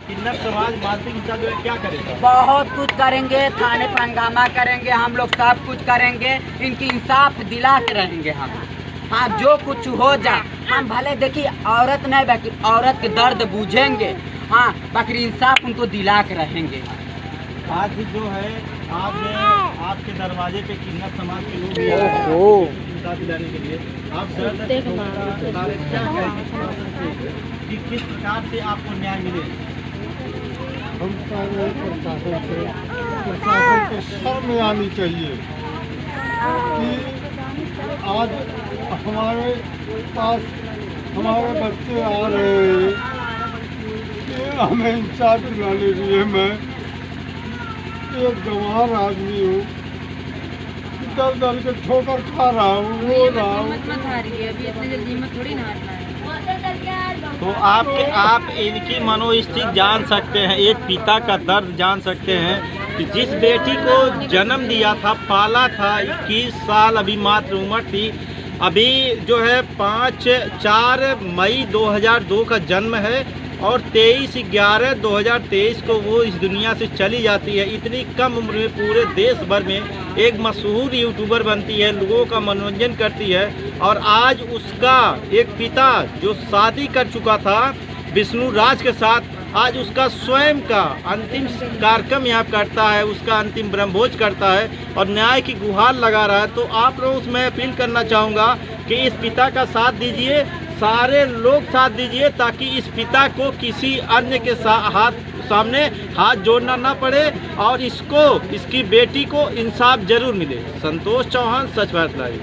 किन्नर समाज मानसिक हिंसा जो है क्या करेगा? बहुत कुछ करेंगे, थाने पर हंगामा करेंगे, हम लोग सब कुछ करेंगे, इनकी इंसाफ दिला के रहेंगे हम। हाँ, जो कुछ हो जाए, हम भले देखिए औरत नहीं, बाकी औरत के दर्द बूझेंगे। हाँ, बाकी इंसाफ उनको दिला के रहेंगे। आज जो है आपके दरवाजे पे किन्नर समाज के लोग भी आए हैं इंसाफ दिलाने के लिए। आप दर्द क्या कहेंगे कि किस प्रकार से आपको न्याय मिले? हम प्रशासन को शर्म आनी चाहिए कि आज हमारे पास हमारे बच्चे आ रहे हैं कि हमें इंसाफ दिलाने के लिए। मैं एक गंवार आदमी हूँ, दर दर के ठोकर खा रहा हूँ, रो रहा हूँ। तो आप इनकी मनोस्थिति जान सकते हैं, एक पिता का दर्द जान सकते हैं कि जिस बेटी को जन्म दिया था, पाला था, 21 साल अभी मात्र उम्र थी। अभी जो है 4 मई 2002 का जन्म है और 23/11/2023 को वो इस दुनिया से चली जाती है। इतनी कम उम्र में पूरे देश भर में एक मशहूर यूट्यूबर बनती है, लोगों का मनोरंजन करती है। और आज उसका एक पिता जो शादी कर चुका था विष्णु राज के साथ, आज उसका स्वयं का अंतिम कार्यक्रम यहाँ करता है, उसका अंतिम ब्रह्मभोज करता है और न्याय की गुहार लगा रहा है। तो आप लोगों से मैं अपील करना चाहूँगा कि इस पिता का साथ दीजिए, सारे लोग साथ दीजिए, ताकि इस पिता को किसी अन्य के सामने हाथ जोड़ना ना पड़े और इसकी बेटी को इंसाफ जरूर मिले। संतोष चौहान, सच बात लाइव।